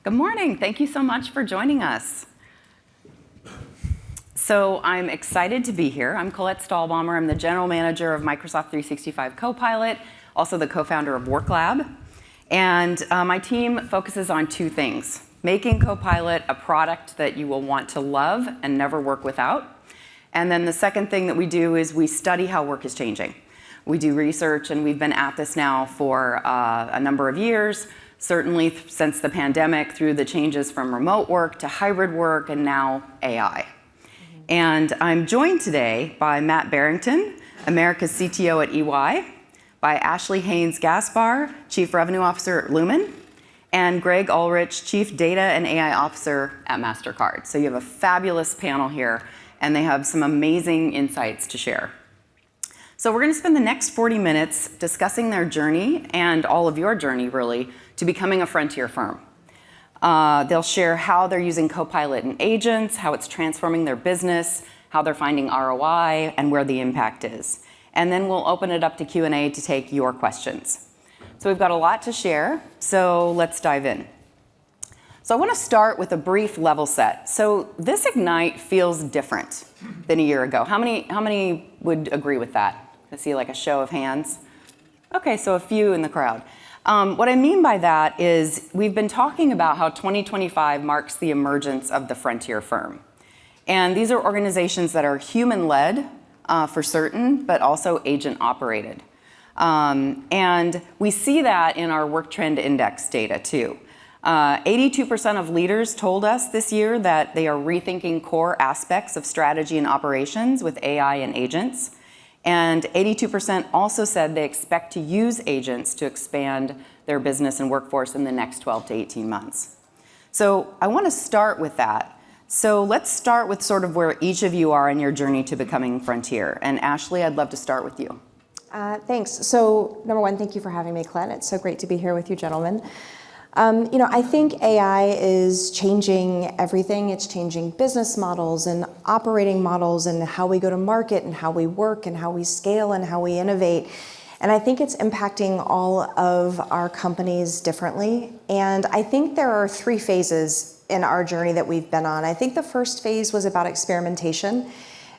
Good morning. Thank you so much for joining us. So I'm excited to be here. I'm Colette Stallbaumer. I'm the general manager of Microsoft 365 Copilot, also the co-founder of WorkLab. And my team focuses on two things: making Copilot a product that you will want to love and never work without. And then the second thing that we do is we study how work is changing. We do research, and we've been at this now for a number of years, certainly since the pandemic, through the changes from remote work to hybrid work and now AI. And I'm joined today by Matt Barrington, America's CTO at EY, by Ashley Haynes-Gaspar, Chief Revenue Officer at Lumen, and Greg Allrich, Chief Data and AI Officer at Mastercard. So you have a fabulous panel here, and they have some amazing insights to share. So we're going to spend the next 40 minutes discussing their journey, and all of your journey, really, to becoming a frontier firm. They'll share how they're using Copilot and agents, how it's transforming their business, how they're finding ROI, and where the impact is. And then we'll open it up to Q&A to take your questions. So we've got a lot to share, so let's dive in. So I want to start with a brief level set. So this Ignite feels different than a year ago. How many would agree with that? I see like a show of hands. Okay, so a few in the crowd. What I mean by that is we've been talking about how 2025 marks the emergence of the frontier firm. And these are organizations that are human-led, for certain, but also agent-operated. And we see that in our Work Trend Index data, too. 82% of leaders told us this year that they are rethinking core aspects of strategy and operations with AI and agents. And 82% also said they expect to use agents to expand their business and workforce in the next 12 to 18 months. So I want to start with that. So let's start with sort of where each of you are in your journey to becoming frontier. And Ashley, I'd love to start with you. Thanks. So number one, thank you for having me, Colette. It's so great to be here with you gentlemen. I think AI is changing everything. It's changing business models and operating models and how we go to market and how we work and how we scale and how we innovate. And I think it's impacting all of our companies differently. And I think there are three phases in our journey that we've been on. I think the first phase was about experimentation.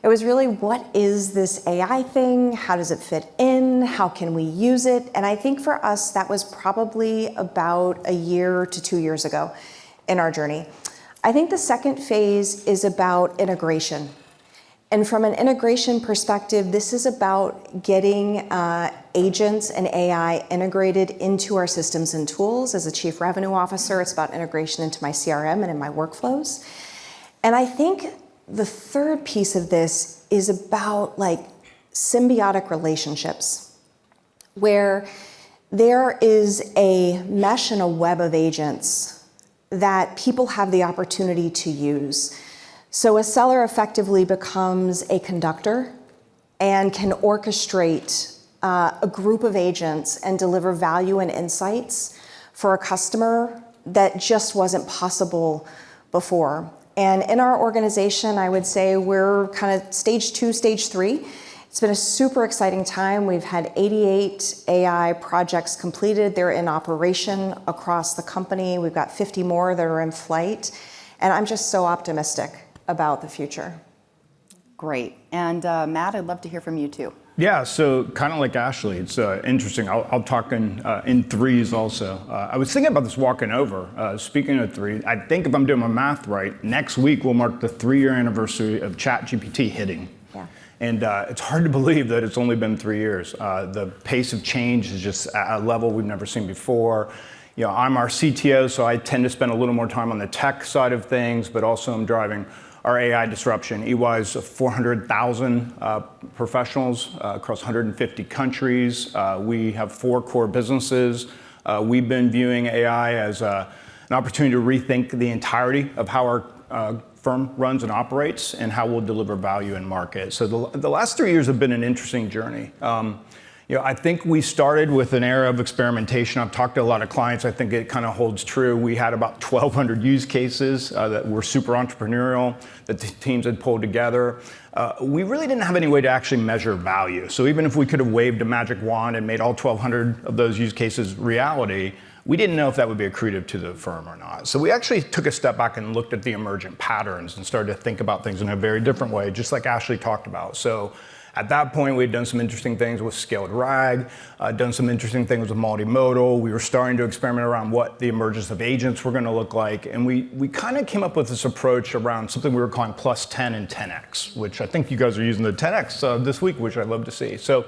It was really, what is this AI thing? How does it fit in? How can we use it? And I think for us, that was probably about a year to 2 years ago in our journey. I think the second phase is about integration. And from an integration perspective, this is about getting agents and AI integrated into our systems and tools. As a chief revenue officer, it's about integration into my CRM and in my workflows. And I think the third piece of this is about symbiotic relationships, where there is a mesh and a web of agents that people have the opportunity to use. So a seller effectively becomes a conductor and can orchestrate a group of agents and deliver value and insights for a customer that just wasn't possible before. And in our organization, I would say we're kind of stage 2, stage 3. It's been a super exciting time. We've had 88 AI projects completed. They're in operation across the company. We've got 50 more that are in flight. And I'm just so optimistic about the future. Great. And Matt, I'd love to hear from you too. Yeah, so kind of like Ashley, it's interesting. I'll talk in threes also. I was thinking about this walking over. Speaking of three, I think if I'm doing my math right, next week will mark the 3-year anniversary of ChatGPT hitting. Yeah. And it's hard to believe that it's only been 3 years. The pace of change is just at a level we've never seen before. I'm our CTO, so I tend to spend a little more time on the tech side of things, but also I'm driving our AI disruption. EY's 400,000 professionals across 150 countries. We have 4 core businesses. We've been viewing AI as an opportunity to rethink the entirety of how our firm runs and operates and how we'll deliver value in market. So the last 3 years have been an interesting journey. I think we started with an era of experimentation. I've talked to a lot of clients. I think it kind of holds true. We had about 1,200 use cases that were super entrepreneurial that the teams had pulled together. We really didn't have any way to actually measure value. So even if we could have waved a magic wand and made all 1,200 of those use cases reality, we didn't know if that would be accretive to the firm or not. So we actually took a step back and looked at the emergent patterns and started to think about things in a very different way, just like Ashley talked about. So at that point, we had done some interesting things with scaled RAG, done some interesting things with multimodal. We were starting to experiment around what the emergence of agents were going to look like. And we kind of came up with this approach around something we were calling plus 10 and 10x, which I think you guys are using the 10x this week, which I'd love to see. So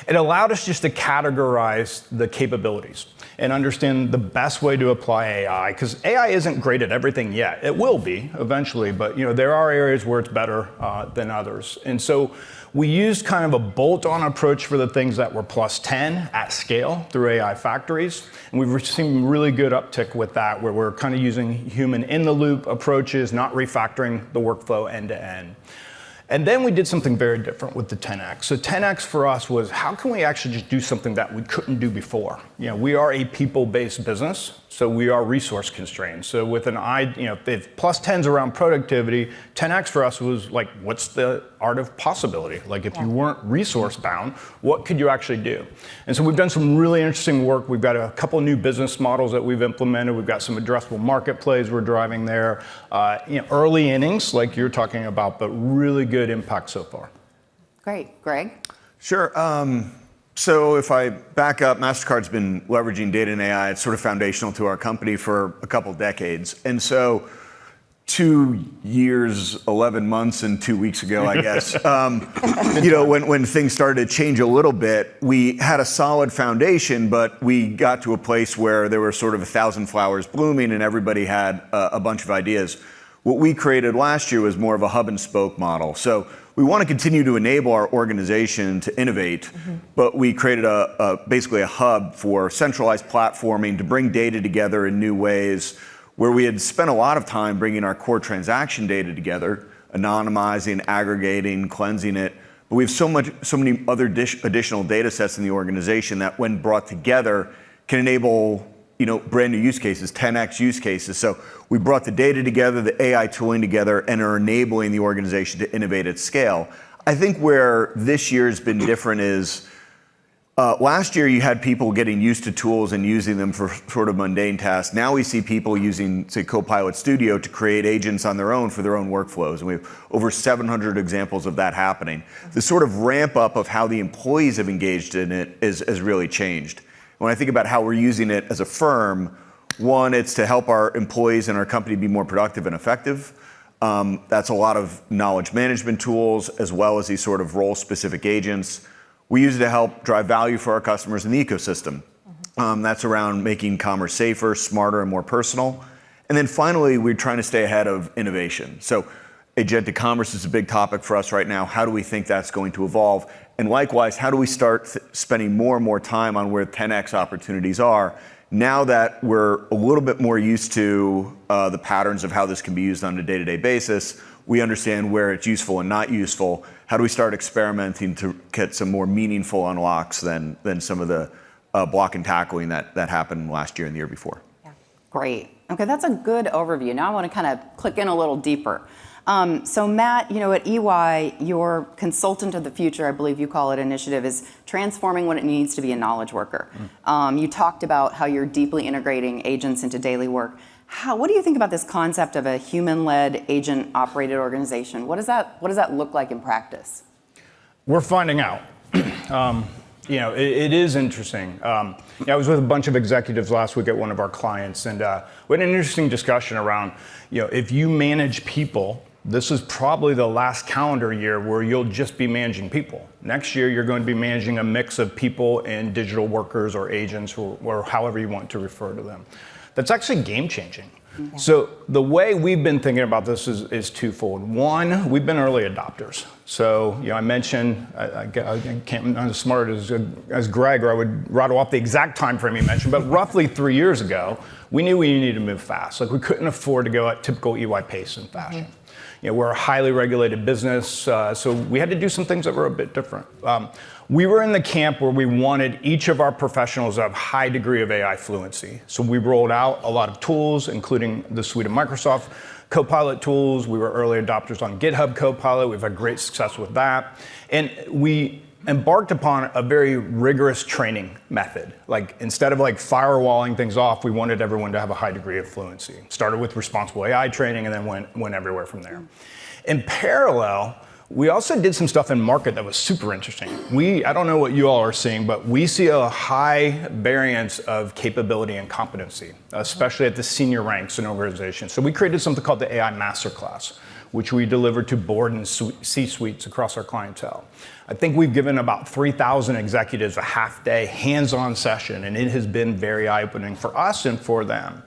it allowed us just to categorize the capabilities and understand the best way to apply AI, because AI isn't great at everything yet. It will be eventually, but there are areas where it's better than others. And so we used kind of a bolt-on approach for the things that were plus 10 at scale through AI factories. And we've seen really good uptick with that, where we're kind of using human in-the-loop approaches, not refactoring the workflow end to end. And then we did something very different with the 10x. So 10x for us was, how can we actually just do something that we couldn't do before? We are a people-based business, so we are resource constrained. So with if plus 10's around productivity, 10x for us was like, what's the art of possibility? Like if you weren't resource bound, what could you actually do? And so we've done some really interesting work. We've got a couple new business models that we've implemented. We've got some addressable market plays we're driving there. Early innings, like you're talking about, but really good impact so far. Great. Greg? Sure. So if I back up, Mastercard's been leveraging data and AI. It's sort of foundational to our company for a couple decades. And so 2 years, 11 months, and 2 weeks ago, I guess, when things started to change a little bit, we had a solid foundation, but we got to a place where there were sort of 1,000 flowers blooming and everybody had a bunch of ideas. What we created last year was more of a hub and spoke model. So we want to continue to enable our organization to innovate, but we created basically a hub for centralized platforming to bring data together in new ways, where we had spent a lot of time bringing our core transaction data together, anonymizing, aggregating, cleansing it. But we have so many other additional data sets in the organization that, when brought together, can enable brand new use cases, 10x use cases. So we brought the data together, the AI tooling together, and are enabling the organization to innovate at scale. I think where this year's been different is, last year you had people getting used to tools and using them for sort of mundane tasks. Now we see people using, say, Copilot Studio to create agents on their own for their own workflows. And we have over 700 examples of that happening. The sort of ramp up of how the employees have engaged in it has really changed. When I think about how we're using it as a firm, one, it's to help our employees and our company be more productive and effective. That's a lot of knowledge management tools, as well as these sort of role-specific agents. We use it to help drive value for our customers in the ecosystem. That's around making commerce safer, smarter, and more personal. And then finally, we're trying to stay ahead of innovation. So agentic commerce is a big topic for us right now. How do we think that's going to evolve? And likewise, how do we start spending more and more time on where 10x opportunities are, now that we're a little bit more used to the patterns of how this can be used on a day-to-day basis? We understand where it's useful and not useful. How do we start experimenting to get some more meaningful unlocks than some of the block and tackling that happened last year and the year before? Yeah. Great. Okay, that's a good overview. Now I want to kind of click in a little deeper. So Matt, at EY, your consultant of the future, I believe you call it, initiative is transforming what it needs to be a knowledge worker. You talked about how you're deeply integrating agents into daily work. What do you think about this concept of a human-led, agent-operated organization? What does that look like in practice? We're finding out. It is interesting. I was with a bunch of executives last week at one of our clients, and we had an interesting discussion around, if you manage people, this is probably the last calendar year where you'll just be managing people. Next year, you're going to be managing a mix of people and digital workers or agents or however you want to refer to them. That's actually game changing. Okay. So the way we've been thinking about this is twofold. One, we've been early adopters. So I mentioned, I can't, I'm not as smart as Greg, or I would rattle off the exact time frame he mentioned, but roughly 3 years ago, we knew we needed to move fast. Like, we couldn't afford to go at typical EY pace and fashion. We're a highly regulated business, so we had to do some things that were a bit different. We were in the camp where we wanted each of our professionals to have high degree of AI fluency. So we rolled out a lot of tools, including the suite of Microsoft Copilot tools. We were early adopters on GitHub Copilot. We've had great success with that. And we embarked upon a very rigorous training method. Like instead of like firewalling things off, we wanted everyone to have a high degree of fluency. Started with responsible AI training and then went everywhere from there. In parallel, we also did some stuff in market that was super interesting. I don't know what you all are seeing, but we see a high variance of capability and competency, especially at the senior ranks in organizations. So we created something called the AI Masterclass, which we deliver to board and C-suites across our clientele. I think we've given about 3,000 executives a half-day hands-on session, and it has been very eye-opening for us and for them.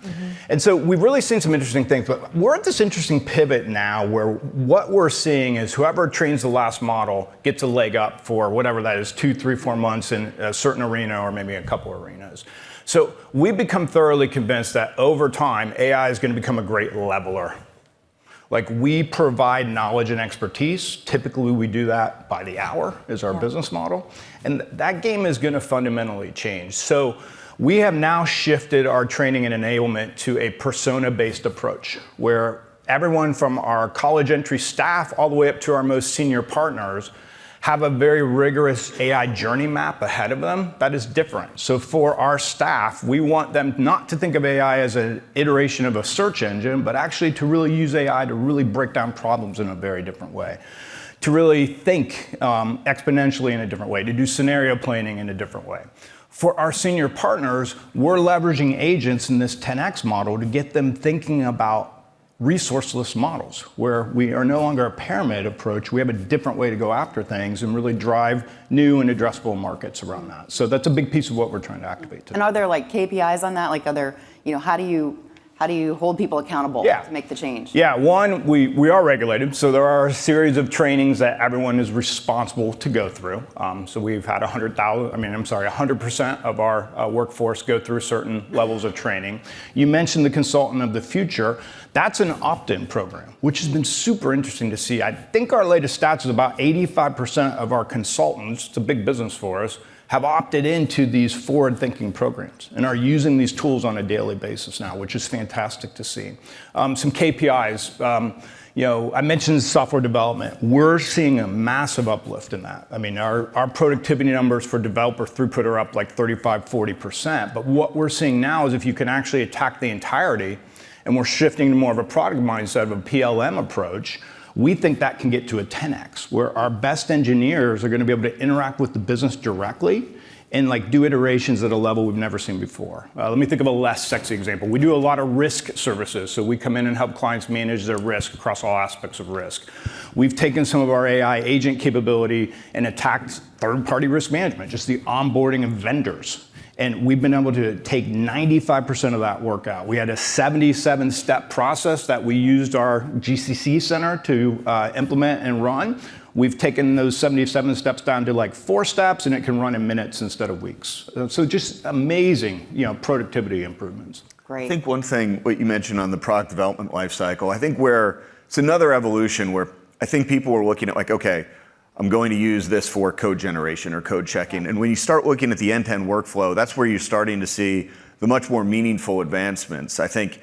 And so we've really seen some interesting things, but we're at this interesting pivot now where what we're seeing is whoever trains the last model gets a leg up for whatever that is, 2, 3, 4 months in a certain arena or maybe a couple arenas. So we've become thoroughly convinced that over time, AI is going to become a great leveler. Like we provide knowledge and expertise. Typically we do that by the hour is our business model. And that game is going to fundamentally change. So we have now shifted our training and enablement to a persona-based approach where everyone from our college entry staff all the way up to our most senior partners have a very rigorous AI journey map ahead of them that is different. So for our staff, we want them not to think of AI as an iteration of a search engine, but actually to really use AI to really break down problems in a very different way, to really think exponentially in a different way, to do scenario planning in a different way. For our senior partners, we're leveraging agents in this 10X model to get them thinking about resourceless models, where we are no longer a pyramid approach. We have a different way to go after things and really drive new and addressable markets around that. So that's a big piece of what we're trying to activate today. And are there like KPIs on that? Like how do you hold people accountable to make the change? Yeah, one, we are regulated, so there are a series of trainings that everyone is responsible to go through. So we've had 100% of our workforce go through certain levels of training. You mentioned the consultant of the future. That's an opt-in program, which has been super interesting to see. I think our latest stats is about 85% of our consultants, it's a big business for us, have opted into these forward-thinking programs and are using these tools on a daily basis now, which is fantastic to see. Some KPIs, I mentioned software development. We're seeing a massive uplift in that. I mean, our productivity numbers for developer throughput are up like 35-40%, but what we're seeing now is if you can actually attack the entirety, and we're shifting to more of a product mindset of a PLM approach, we think that can get to a 10X, where our best engineers are going to be able to interact with the business directly and like do iterations at a level we've never seen before. Let me think of a less sexy example. We do a lot of risk services, so we come in and help clients manage their risk across all aspects of risk. We've taken some of our AI agent capability and attacked third-party risk management, just the onboarding of vendors. And we've been able to take 95% of that work out. We had a 77-step process that we used our GCC center to implement and run. We've taken those 77 steps down to like 4 steps, and it can run in minutes instead of weeks. So just amazing, productivity improvements. Great. I think one thing, what you mentioned on the product development lifecycle, I think where it's another evolution where I think people were looking at like, okay, I'm going to use this for code generation or code checking. And when you start looking at the end-to-end workflow, that's where you're starting to see the much more meaningful advancements. I think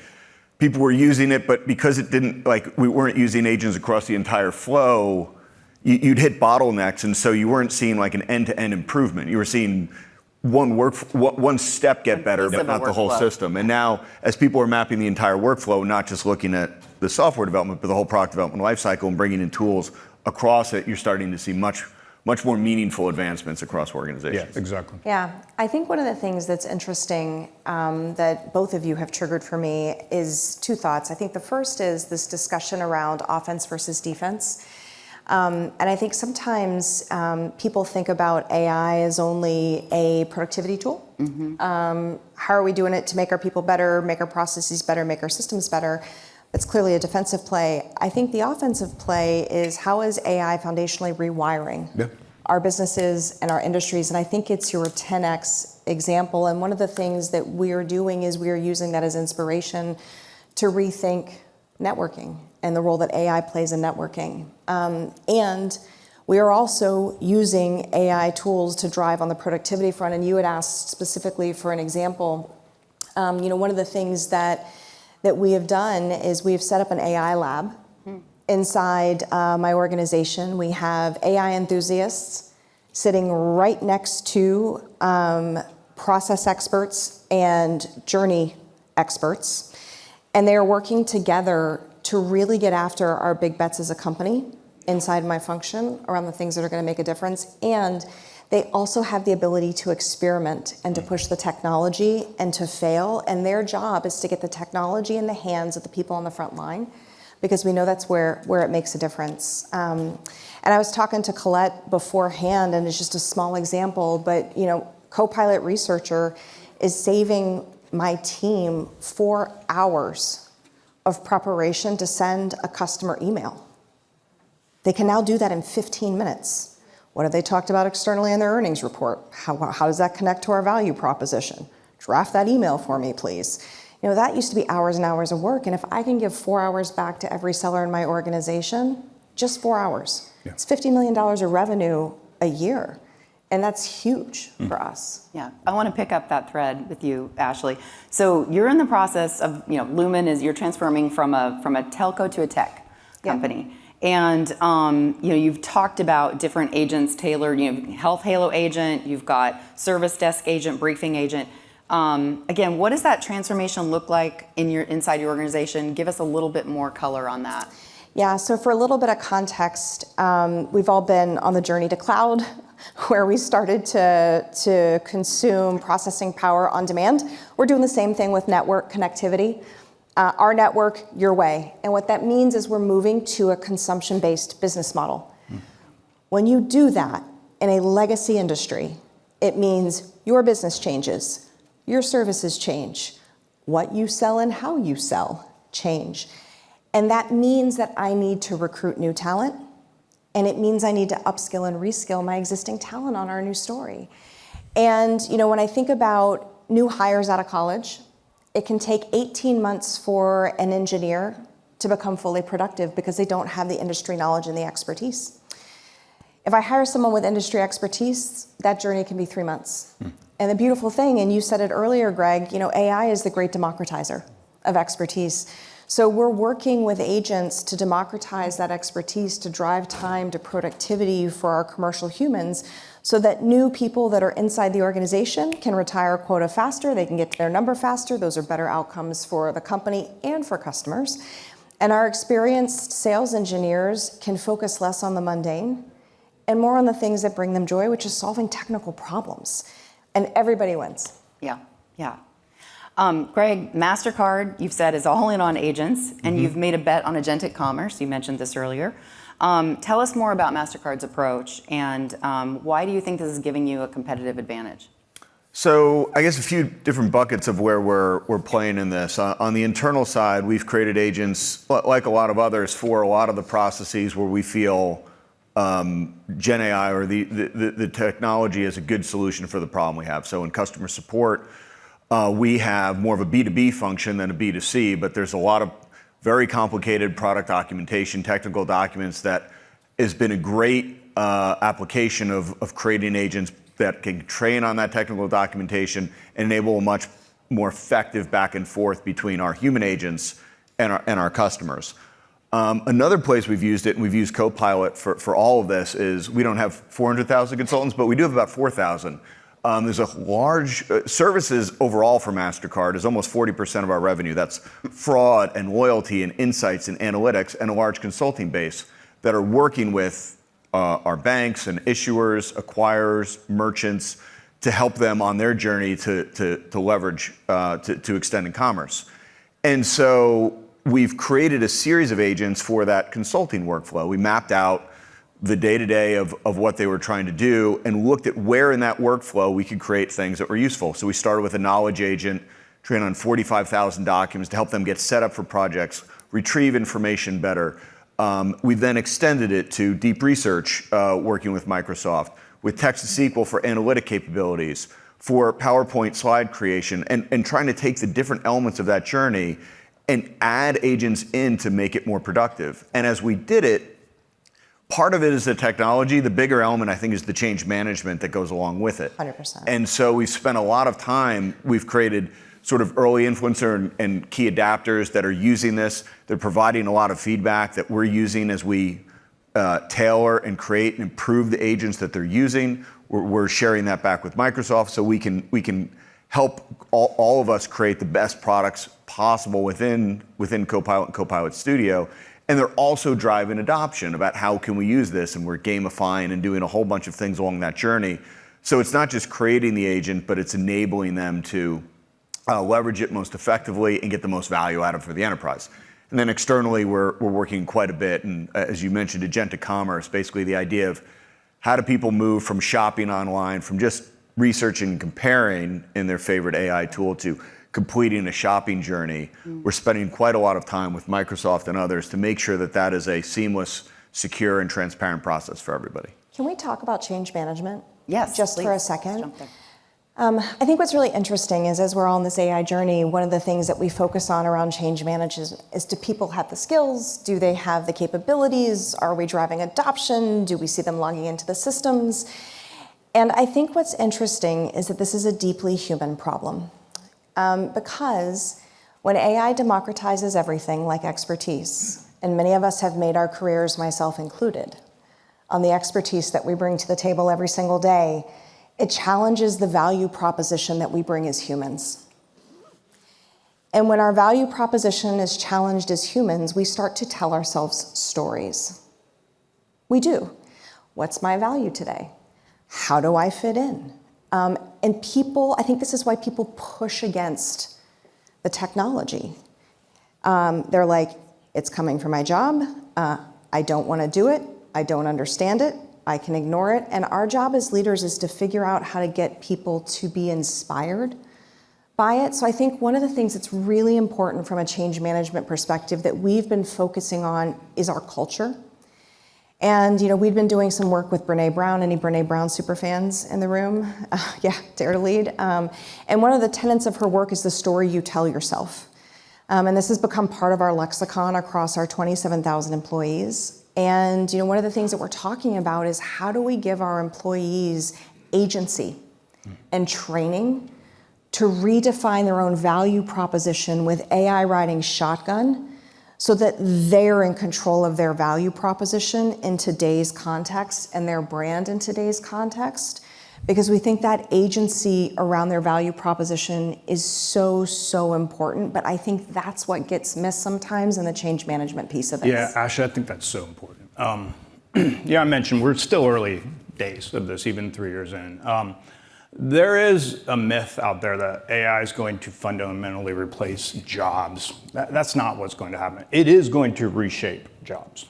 people were using it, but because it didn't, like we weren't using agents across the entire flow, you'd hit bottlenecks, and so you weren't seeing like an end-to-end improvement. You were seeing one step get better, but not the whole system. And now, as people are mapping the entire workflow, not just looking at the software development, but the whole product development lifecycle and bringing in tools across it, you're starting to see much more meaningful advancements across organizations. Yeah, exactly. Yeah, I think one of the things that's interesting that both of you have triggered for me is 2 thoughts. I think the first is this discussion around offense versus defense. And I think sometimes people think about AI as only a productivity tool. How are we doing it to make our people better, make our processes better, make our systems better? It's clearly a defensive play. I think the offensive play is how is AI foundationally rewiring our businesses and our industries? And I think it's your 10X example. And one of the things that we're doing is we are using that as inspiration to rethink networking and the role that AI plays in networking. And we are also using AI tools to drive on the productivity front. And you had asked specifically for an example. One of the things that we have done is we have set up an AI lab inside my organization. We have AI enthusiasts sitting right next to process experts and journey experts. And they are working together to really get after our big bets as a company inside my function around the things that are going to make a difference. And they also have the ability to experiment and to push the technology and to fail. And their job is to get the technology in the hands of the people on the front line, because we know that's where it makes a difference. And I was talking to Colette beforehand, and it's just a small example, but Copilot researcher is saving my team 4 hours of preparation to send a customer email. They can now do that in 15 minutes. What have they talked about externally in their earnings report? How does that connect to our value proposition? Draft that email for me, please. That used to be hours and hours of work. And if I can give 4 hours back to every seller in my organization, just 4 hours, it's $50 million of revenue a year. And that's huge for us. Yeah, I want to pick up that thread with you, Ashley. So you're in the process of, Lumen you're transforming from a telco to a tech company. And you've talked about different agents tailored, Health Halo agent, you've got Service Desk agent, Briefing agent. Again, what does that transformation look like inside your organization? Give us a little bit more color on that. Yeah, so for a little bit of context, we've all been on the journey to cloud, where we started to consume processing power on demand. We're doing the same thing with network connectivity. Our network, your way. And what that means is we're moving to a consumption-based business model. When you do that in a legacy industry, it means your business changes, your services change, what you sell and how you sell change. And that means that I need to recruit new talent, and it means I need to upskill and reskill my existing talent on our new story. And when I think about new hires out of college, it can take 18 months for an engineer to become fully productive because they don't have the industry knowledge and the expertise. If I hire someone with industry expertise, that journey can be 3 months. And the beautiful thing, and you said it earlier, Greg, AI is the great democratizer of expertise. So we're working with agents to democratize that expertise, to drive time to productivity for our commercial humans, so that new people that are inside the organization can retire a quota faster, they can get to their number faster. Those are better outcomes for the company and for customers. And our experienced sales engineers can focus less on the mundane and more on the things that bring them joy, which is solving technical problems. And everybody wins. Yeah. Greg, Mastercard, you've said, is all in on agents, and you've made a bet on agentic commerce. You mentioned this earlier. Tell us more about Mastercard's approach, and why do you think this is giving you a competitive advantage? So I guess a few different buckets of where we're playing in this. On the internal side, we've created agents, like a lot of others, for a lot of the processes where we feel Gen AI or the technology is a good solution for the problem we have. So in customer support, we have more of a B2B function than a B2C, but there's a lot of very complicated product documentation, technical documents that has been a great application of creating agents that can train on that technical documentation and enable a much more effective back and forth between our human agents and our customers. Another place we've used it, and we've used Copilot for all of this, is we don't have 400,000 consultants, but we do have about 4,000. There's a large services overall for Mastercard is almost 40% of our revenue. That's fraud and loyalty and insights and analytics, and a large consulting base that are working with our banks and issuers, acquirers, merchants, to help them on their journey to leverage, to extend in commerce. And so we've created a series of agents for that consulting workflow. We mapped out the day-to-day of what they were trying to do and looked at where in that workflow we could create things that were useful. So we started with a knowledge agent, trained on 45,000 documents to help them get set up for projects, retrieve information better. We then extended it to deep research, working with Microsoft, with text-to-SQL for analytic capabilities, for PowerPoint slide creation, and trying to take the different elements of that journey and add agents in to make it more productive. And as we did it, part of it is the technology. The bigger element, I think, is the change management that goes along with it. 100%. And so we've spent a lot of time, we've created sort of early influencer and key adapters that are using this. They're providing a lot of feedback that we're using as we tailor and create and improve the agents that they're using. We're sharing that back with Microsoft so we can help all of us create the best products possible within Copilot and Copilot Studio. And they're also driving adoption about how can we use this, and we're gamifying and doing a whole bunch of things along that journey. So it's not just creating the agent, but it's enabling them to leverage it most effectively and get the most value out of it for the enterprise. And then externally, we're working quite a bit, and as you mentioned, agentic commerce, basically the idea of how do people move from shopping online, from just researching and comparing in their favorite AI tool to completing a shopping journey. We're spending quite a lot of time with Microsoft and others to make sure that that is a seamless, secure, and transparent process for everybody. Can we talk about change management? Yes, Just please. for a second. Jump in. I think what's really interesting is as we're all on this AI journey, one of the things that we focus on around change management is do people have the skills? Do they have the capabilities? Are we driving adoption? Do we see them logging into the systems? And I think what's interesting is that this is a deeply human problem. Because when AI democratizes everything like expertise, and many of us have made our careers, myself included, on the expertise that we bring to the table every single day, it challenges the value proposition that we bring as humans. And when our value proposition is challenged as humans, we start to tell ourselves stories. We do. What's my value today? How do I fit in? And people, I think this is why people push against the technology. They're like, it's coming from my job. I don't want to do it. I don't understand it. I can ignore it. And our job as leaders is to figure out how to get people to be inspired by it. So I think one of the things that's really important from a change management perspective that we've been focusing on is our culture. And we've been doing some work with Brené Brown. Any Brené Brown superfans in the room? Yeah, dare to lead. And one of the tenets of her work is the story you tell yourself. And this has become part of our lexicon across our 27,000 employees. And one of the things that we're talking about is how do we give our employees agency and training to redefine their own value proposition with AI riding shotgun so that they're in control of their value proposition in today's context and their brand in today's context. Because we think that agency around their value proposition is so, so important. But I think that's what gets missed sometimes in the change management piece of it. Yeah, Ashley, I think that's so important. Yeah, I mentioned we're still early days of this, even 3 years in. There is a myth out there that AI is going to fundamentally replace jobs. That's not what's going to happen. It is going to reshape jobs.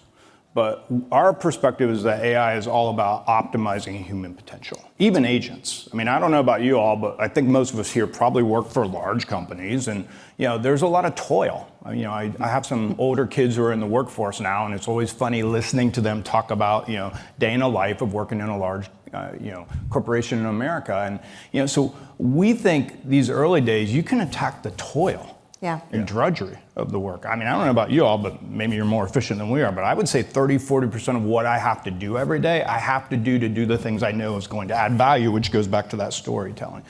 But our perspective is that AI is all about optimizing human potential, even agents. I mean, I don't know about you all, but I think most of us here probably work for large companies, and there's a lot of toil. I have some older kids who are in the workforce now, and it's always funny listening to them talk about day in a life of working in a large corporation in America. And so we think these early days you can attack the toil. Yeah. And drudgery of the work. I mean, I don't know about you all, but maybe you're more efficient than we are, but I would say 30-40% of what I have to do every day, I have to do the things I know is going to add value, which goes back to that storytelling.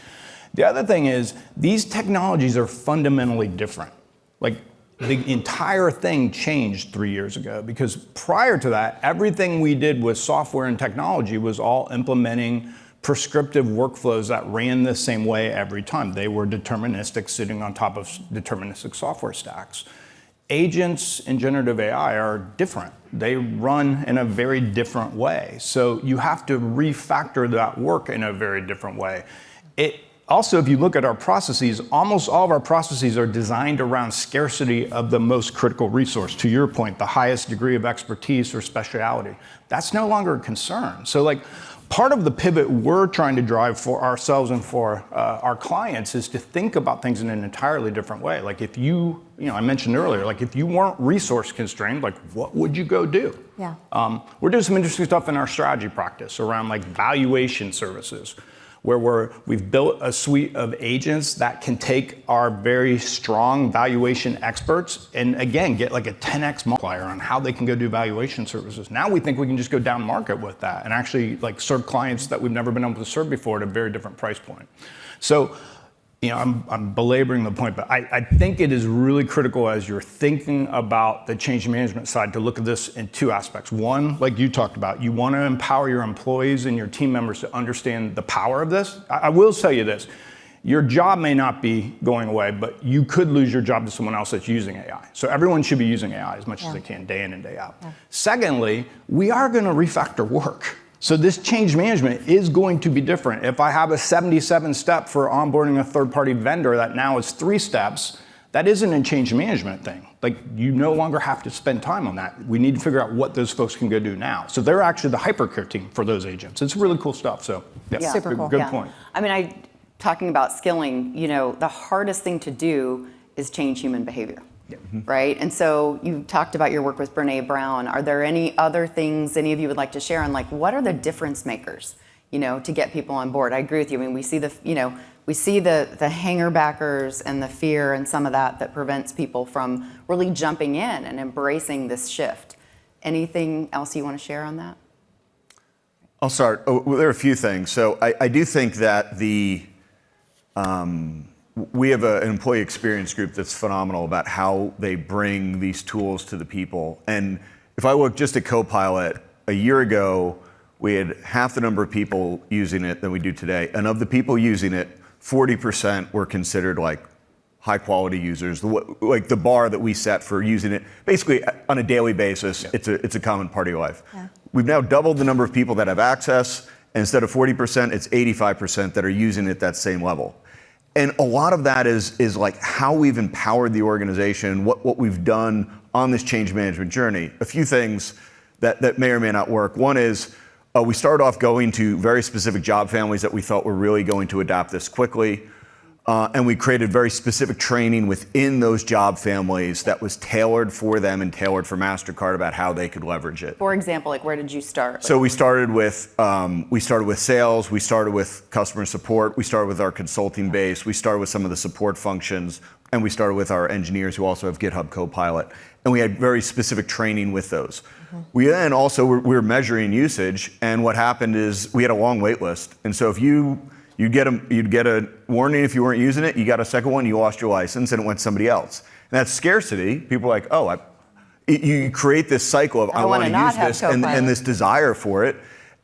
The other thing is, these technologies are fundamentally different. Like, the entire thing changed 3 years ago, because prior to that, everything we did with software and technology was all implementing prescriptive workflows that ran the same way every time. They were deterministic, sitting on top of deterministic software stacks. Agents in generative AI are different. They run in a very different way. So you have to refactor that work in a very different way. Also, if you look at our processes, almost all of our processes are designed around scarcity of the most critical resource. To your point, the highest degree of expertise or speciality. That's no longer a concern. So part of the pivot we're trying to drive for ourselves and for our clients is to think about things in an entirely different way. Like if I mentioned earlier, if you weren't resource constrained, what would you go do? Yeah. We're doing some interesting stuff in our strategy practice around valuation services, where we've built a suite of agents that can take our very strong valuation experts and again get a 10x multiplier on how they can go do valuation services. Now we think we can just go down market with that and actually serve clients that we've never been able to serve before at a very different price point. So I'm belaboring the point, but I think it is really critical as you're thinking about the change management side to look at this in two aspects. One, like you talked about, you want to empower your employees and your team members to understand the power of this. I will tell you this. Your job may not be going away, but you could lose your job to someone else that's using AI. So everyone should be using AI as much as they can, day in and day out. Yeah. Secondly, we are going to refactor work. So this change management is going to be different. If I have a 77-step for onboarding a third-party vendor that now is 3 steps, that isn't a change management thing. Like, you no longer have to spend time on that. We need to figure out what those folks can go do now. So they're actually the hypercare team for those agents. It's really cool stuff. So yeah, super cool. Good point. I mean, talking about skilling, the hardest thing to do is change human behavior. Yeah. Right? And so you talked about your work with Brené Brown. Are there any other things any of you would like to share on, like, what are the difference makers, to get people on board? I agree with you. I mean, we see the hanger backers and the fear and some of that prevents people from really jumping in and embracing this shift. Anything else you want to share on that? I'll start. There are a few things. So I do think that we have an employee experience group that's phenomenal about how they bring these tools to the people. And if I look just at Copilot, a year ago, we had half the number of people using it than we do today. And of the people using it, 40% were considered like high quality users, like the bar that we set for using it. Basically, on a daily basis, yeah. It's a common part of your life. Yeah. We've now doubled the number of people that have access. And instead of 40%, it's 85% that are using it that same level. And a lot of that is like how we've empowered the organization, what we've done on this change management journey. A few things that may or may not work. One is we started off going to very specific job families that we thought were really going to adopt this quickly. And we created very specific training within those job families that was tailored for them and tailored for Mastercard about how they could leverage it. For example, like, where did you start? So we started with sales, we started with customer support, we started with our consulting base, we started with some of the support functions, and we started with our engineers who also have GitHub Copilot. And we had very specific training with those. Mm-hmm. We then also we were measuring usage, and what happened is we had a long wait list. And so if you'd get a warning if you weren't using it. You got a second one, you lost your license, and it went to somebody else. And that's scarcity. People are like, you create this cycle of I want to use this and this desire for it.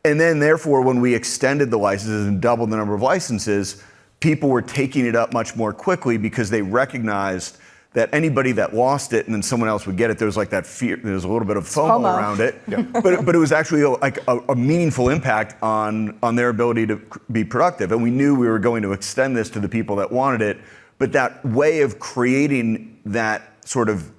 And then therefore, when we extended the licenses and doubled the number of licenses, people were taking it up much more quickly because they recognized that anybody that lost it and then someone else would get it, there was like that fear, there was a little bit of FOMO around it. Yeah. But it was actually like a meaningful impact on their ability to be productive. And we knew we were going to extend this to the people that wanted it. But that way of creating that sort of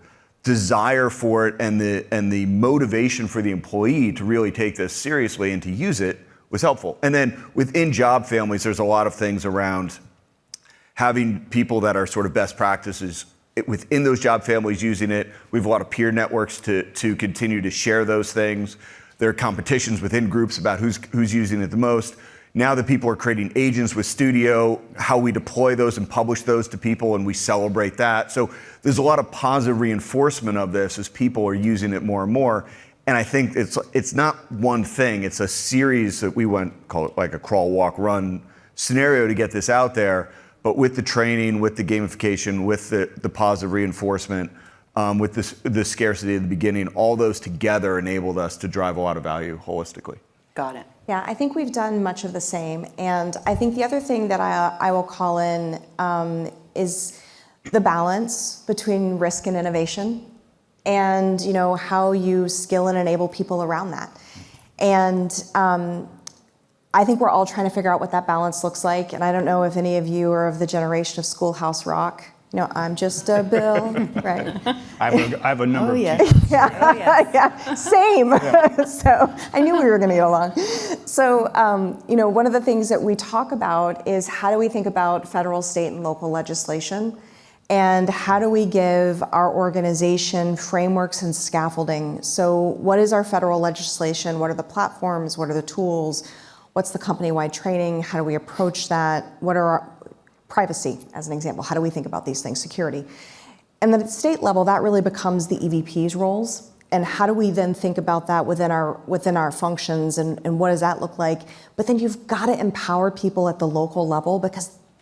desire for it and the motivation for the employee to really take this seriously and to use it was helpful. And then within job families, there's a lot of things around having people that are sort of best practices within those job families using it. We have a lot of peer networks to continue to share those things. There are competitions within groups about who's using it the most. Now that people are creating agents with Studio, how we deploy those and publish those to people, and we celebrate that. So there's a lot of positive reinforcement of this as people are using it more and more. And I think it's not one thing, it's a series that we call it like a crawl, walk, run scenario to get this out there. But with the training, with the gamification, with the positive reinforcement, with the scarcity at the beginning, all those together enabled us to drive a lot of value holistically. Got it. Yeah, I think we've done much of the same. And I think the other thing that I will call in is the balance between risk and innovation, and how you skill and enable people around that. And I think we're all trying to figure out what that balance looks like. And I don't know if any of you are of the generation of Schoolhouse Rock. I'm just a Bill, right? I have a number of yeah. Yeah. Oh, yes. Yeah, same. Yeah. So I knew we were going to get along. So, one of the things that we talk about is how do we think about federal, state, and local legislation? And how do we give our organization frameworks and scaffolding? So what is our federal legislation? What are the platforms? What are the tools? What's the company-wide training? How do we approach that? What are our privacy, as an example? How do we think about these things? Security. And then at the state level, that really becomes the EVP's roles. And how do we then think about that within our functions, and what does that look like? But then you've got to empower people at the local level, because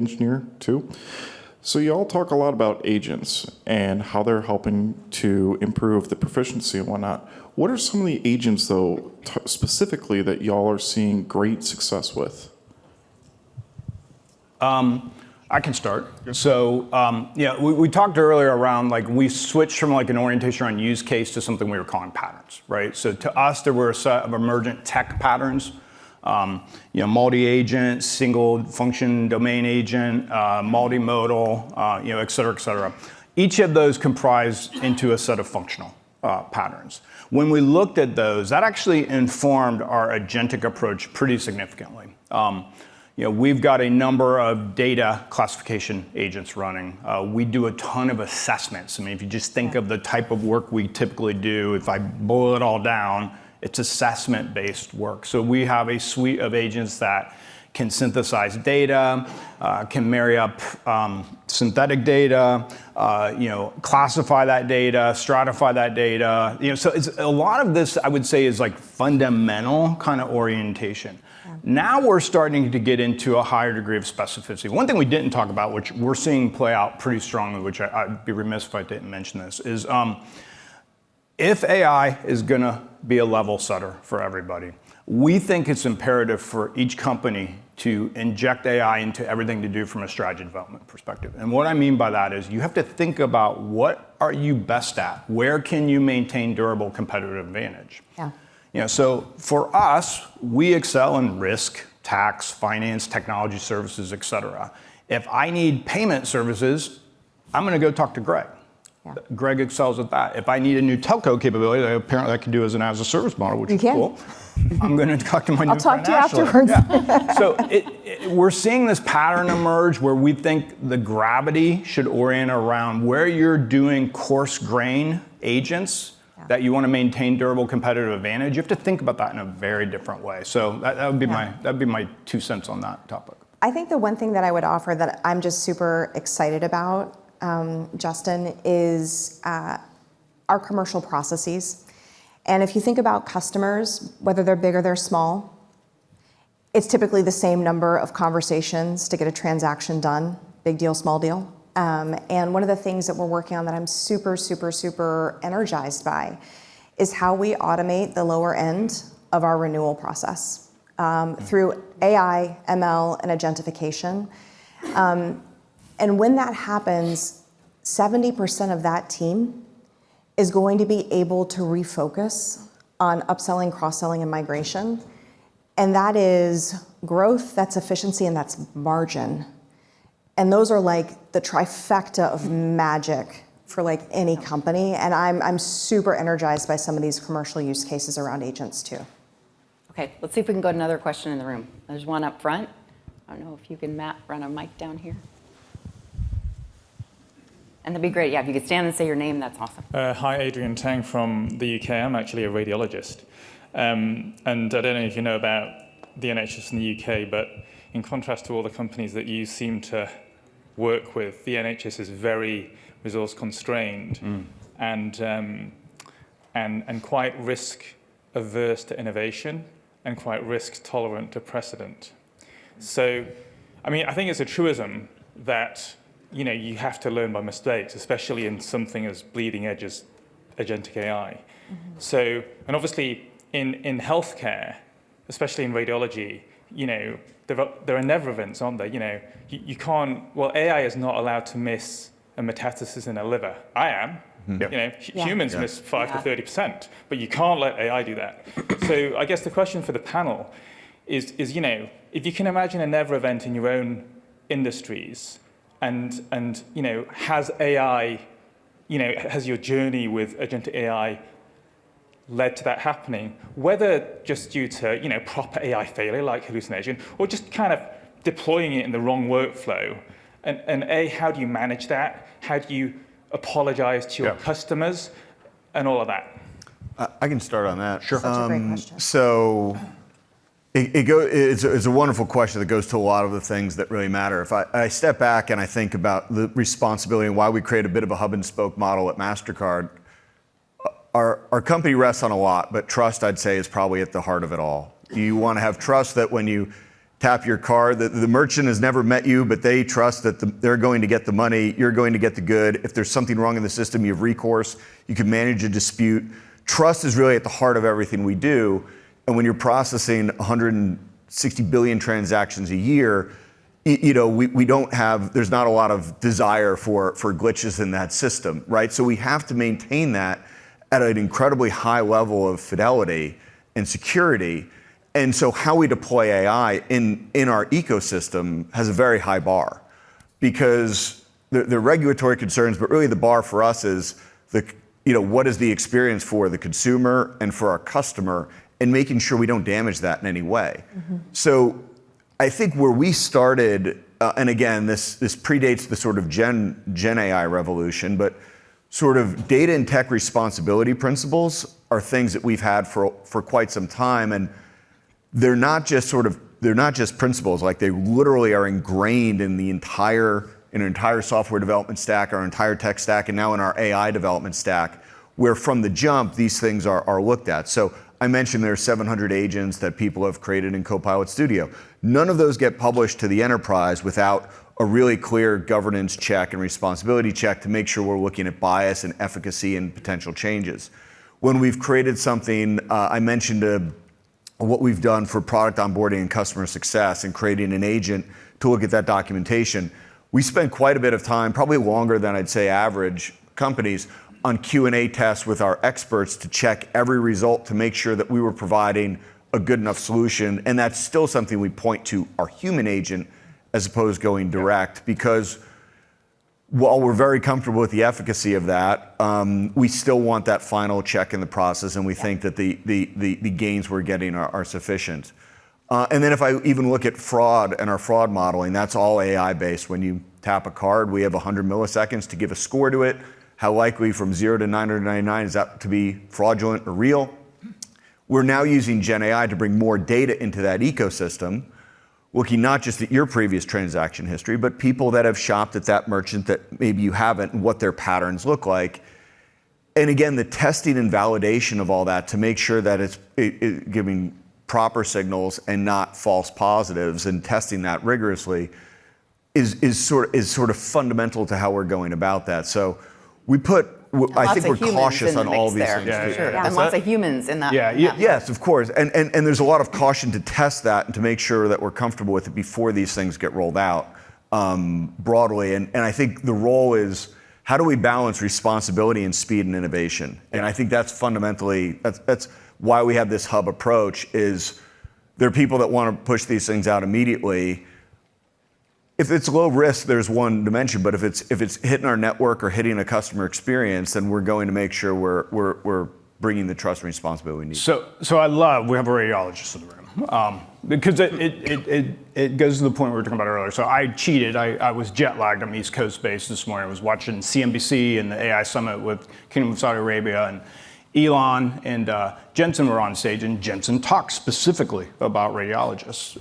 engineer too. So you all talk a lot about agents and how they're helping to improve the proficiency and whatnot. What are some of the agents, though, specifically that y'all are seeing great success with? I can start. So, we talked earlier around like we switched from like an orientation on use case to something we were calling patterns, right? So to us, there were a set of emergent tech patterns, multi-agent, single function domain agent, multimodal, et cetera, et cetera. Each of those comprised into a set of functional patterns. When we looked at those, that actually informed our agentic approach pretty significantly. We've got a number of data classification agents running. We do a ton of assessments. I mean, if you just think of the type of work we typically do, if I boil it all down, it's assessment-based work. So we have a suite of agents that can synthesize data, can marry up synthetic data, classify that data, stratify that data. So it's a lot of this, I would say, is like fundamental kind of orientation. Now we're starting to get into a higher degree of specificity. One thing we didn't talk about, which we're seeing play out pretty strongly, which I'd be remiss if I didn't mention this, is if AI is going to be a level setter for everybody, we think it's imperative for each company to inject AI into everything to do from a strategy development perspective. And what I mean by that is you have to think about what are you best at? Where can you maintain durable competitive advantage? Yeah. So for us, we excel in risk, tax, finance, technology services, et cetera. If I need payment services, I'm going to go talk to Greg. Yeah. Greg excels at that. If I need a new telco capability, that apparently I can do as a service model, which is cool. I'm going to talk to my new I'll talk to you financial. afterwards. Yeah. So we're seeing this pattern emerge where we think the gravity should orient around where you're doing coarse grain agents that you want to maintain durable competitive advantage. You have to think about that in a very different way. So that would be my 2 cents on that topic. I think the one thing that I would offer that I'm just super excited about, Justin, is our commercial processes. And if you think about customers, whether they're big or they're small, it's typically the same number of conversations to get a transaction done, big deal, small deal. And one of the things that we're working on that I'm super, super, super energized by is how we automate the lower end of our renewal process through AI, ML, and agentification. And when that happens, 70% of that team is going to be able to refocus on upselling, cross-selling, and migration. And that is growth, that's efficiency, and that's margin. And those are like the trifecta of magic for like any company. And I'm super energized by some of these commercial use cases around agents too. Okay, let's see if we can go to another question in the room. There's one up front. I don't know if you can, Matt, run a mic down here. And that'd be great. Yeah, if you could stand and say your name, that's awesome. Hi, Adrian Tang from the UK. I'm actually a radiologist. And I don't know if you know about the NHS in the UK, but in contrast to all the companies that you seem to work with, the NHS is very resource constrained and quite risk averse to innovation and quite risk tolerant to precedent. So, I mean, I think it's a truism that you have to learn by mistakes, especially in something as bleeding edge as agentic AI. So, and obviously in healthcare, especially in radiology, there are never events, aren't there? You can't, well, AI is not allowed to miss a metastasis in a liver. I am. Humans miss 5 to 30%, but you can't let AI do that. So I guess the question for the panel is if you can imagine a never event in your own industries, and has AI, has your journey with agentic AI led to that happening, whether just due to proper AI failure like hallucination, or just kind of deploying it in the wrong workflow, and how do you manage that? How do you apologize to your customers and all of that? I can start on that. Sure. That's a great question. So it's a wonderful question that goes to a lot of the things that really matter. If I step back and I think about the responsibility and why we create a bit of a hub and spoke model at Mastercard, our company rests on a lot, but trust, I'd say, is probably at the heart of it all. You want to have trust that when you tap your card, the merchant has never met you, but they trust that they're going to get the money, you're going to get the good. If there's something wrong in the system, you have recourse, you can manage a dispute. Trust is really at the heart of everything we do. And when you're processing 160 billion transactions a year, we don't have, there's not a lot of desire for glitches in that system, right? So we have to maintain that at an incredibly high level of fidelity and security. And so how we deploy AI in our ecosystem has a very high bar, because the regulatory concerns, but really the bar for us is what is the experience for the consumer and for our customer, and making sure we don't damage that in any way. So I think where we started, and again, this predates the sort of Gen AI revolution, but sort of data and tech responsibility principles are things that we've had for quite some time, and they're not just principles, like they literally are ingrained in the entire software development stack, our entire tech stack, and now in our AI development stack, where from the jump, these things are looked at. So I mentioned there are 700 agents that people have created in Copilot Studio. None of those get published to the enterprise without a really clear governance check and responsibility check to make sure we're looking at bias and efficacy and potential changes. When we've created something, I mentioned what we've done for product onboarding and customer success and creating an agent to look at that documentation. We spent quite a bit of time, probably longer than I'd say average companies, on Q&A tests with our experts to check every result to make sure that we were providing a good enough solution. And that's still something we point to our human agent as opposed to going direct, because while we're very comfortable with the efficacy of that, we still want that final check in the process, and we think that the gains we're getting are sufficient. And then if I even look at fraud and our fraud modeling, that's all AI based. When you tap a card, we have 100 milliseconds to give a score to it. How likely from 0 to 999 is that to be fraudulent or real? We're now using Gen AI to bring more data into that ecosystem, looking not just at your previous transaction history, but people that have shopped at that merchant that maybe you haven't, and what their patterns look like. And again, the testing and validation of all that to make sure that it's giving proper signals and not false positives, and testing that rigorously is sort of fundamental to how we're going about that. So we put, I think we're cautious on all these things. And lots of humans in that. Yes, of course. And there's a lot of caution to test that and to make sure that we're comfortable with it before these things get rolled out broadly. And I think the role is, how do we balance responsibility and speed and innovation? And I think that's fundamentally, that's why we have this hub approach. Is there are people that want to push these things out immediately. If it's low risk, there's one dimension, but if it's hitting our network or hitting a customer experience, then we're going to make sure we're bringing the trust and responsibility we need. So we have a radiologist in the room, because it goes to the point we were talking about earlier. So I cheated. I was jet lagged. I'm East Coast based this morning. I was watching CNBC and the AI summit with Kingdom of Saudi Arabia, and Elon and Jensen were on stage, and Jensen talked specifically about radiologists.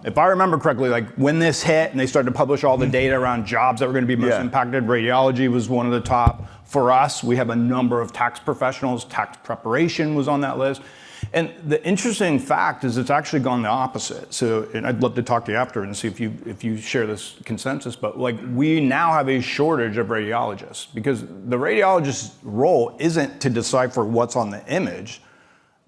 If I remember correctly, like when this hit and they started to publish all the data around jobs that were going to be most impacted, radiology was one of the top. For us, we have a number of tax professionals. Tax preparation was on that list. And the interesting fact is it's actually gone the opposite. So, and I'd love to talk to you after and see if you share this consensus, but like we now have a shortage of radiologists, because the radiologist's role isn't to decipher what's on the image.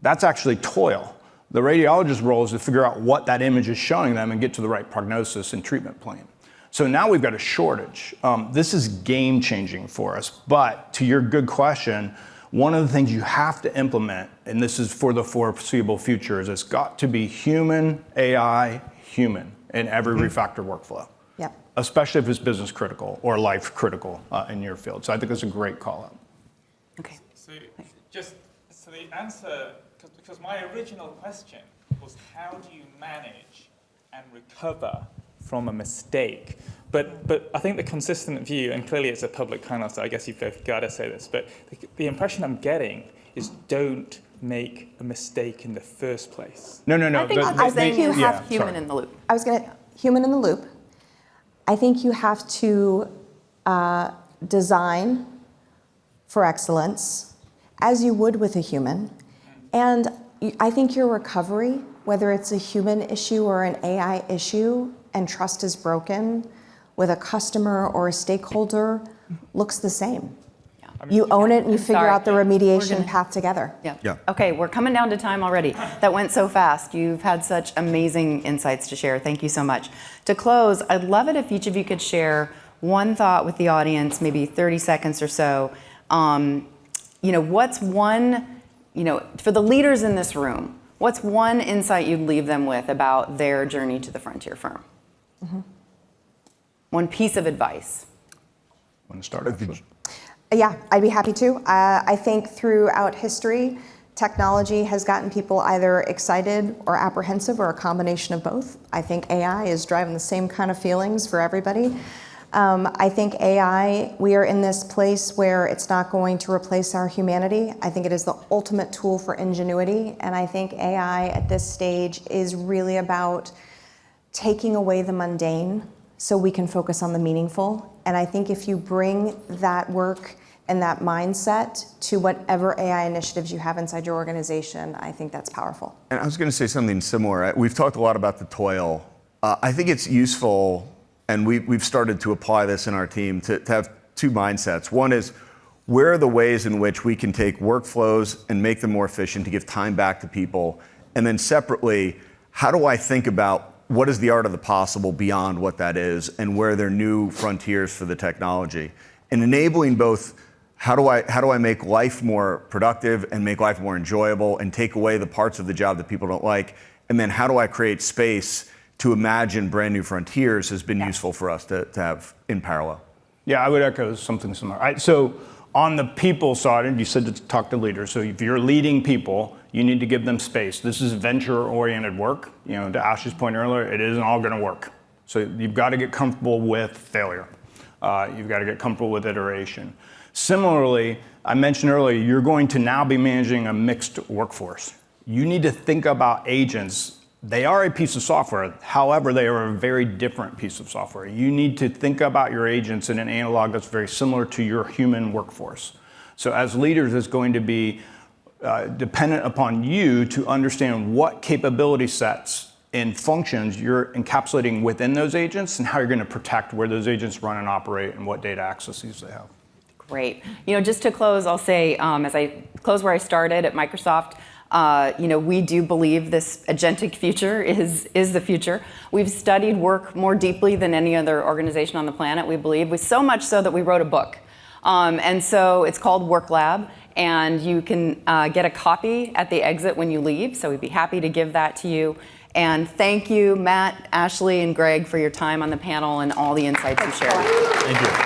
That's actually toil. The radiologist's role is to figure out what that image is showing them and get to the right prognosis and treatment plan. So now we've got a shortage. This is game changing for us. But to your good question, one of the things you have to implement, and this is for the foreseeable future, is it's got to be human, AI, human in every refactor workflow. Yep. Especially if it's business critical or life critical in your field. So I think that's a great call out. Okay. So the answer, because my original question was, how do you manage and recover from a mistake? But I think the consistent view, and clearly it's a public panel, so I guess you've got to say this, but the impression I'm getting is don't make a mistake in the first place. No. I think you have human in the loop. I was going to, human in the loop. I think you have to design for excellence, as you would with a human. And I think your recovery, whether it's a human issue or an AI issue, and trust is broken with a customer or a stakeholder, looks the same. You own it and you figure out the remediation path together. Yeah. Okay, we're coming down to time already. That went so fast. You've had such amazing insights to share. Thank you so much. To close, I'd love it if each of you could share one thought with the audience, maybe 30 seconds or so. What's one, for the leaders in this room, what's one insight you'd leave them with about their journey to the frontier firm? Mm-hmm. One piece of advice. Want to start? Yeah, I'd be happy to. I think throughout history, technology has gotten people either excited or apprehensive, or a combination of both. I think AI is driving the same kind of feelings for everybody. I think AI, we are in this place where it's not going to replace our humanity. I think it is the ultimate tool for ingenuity. And I think AI at this stage is really about taking away the mundane so we can focus on the meaningful. And I think if you bring that work and that mindset to whatever AI initiatives you have inside your organization, I think that's powerful. And I was going to say something similar. We've talked a lot about the toil. I think it's useful, and we've started to apply this in our team, to have two mindsets. One is, where are the ways in which we can take workflows and make them more efficient to give time back to people? And then separately, how do I think about what is the art of the possible beyond what that is, and where there are new frontiers for the technology? And enabling both, how do I make life more productive and make life more enjoyable and take away the parts of the job that people don't like? And then how do I create space to imagine brand new frontiers has been useful for us to have in parallel. Yeah, I would echo something similar. So on the people side, and you said to talk to leaders, so if you're leading people, you need to give them space. This is venture-oriented work. To Ashley's point earlier, it isn't all going to work. So you've got to get comfortable with failure. You've got to get comfortable with iteration. Similarly, I mentioned earlier, you're going to now be managing a mixed workforce. You need to think about agents. They are a piece of software. However, they are a very different piece of software. You need to think about your agents in an analog that's very similar to your human workforce. So as leaders, it's going to be dependent upon you to understand what capability sets and functions you're encapsulating within those agents and how you're going to protect where those agents run and operate and what data accesses they have. Great. Just to close, I'll say, as I close where I started at Microsoft, we do believe this agentic future is the future. We've studied work more deeply than any other organization on the planet, we believe, so much so that we wrote a book. And so it's called 𝗦𝗲𝗀𝗏, and you can get a copy at the exit when you leave, so we'd be happy to give that to you. And thank you, Matt, Ashley, and Greg, for your time on the panel and all the insights you shared. Thank you.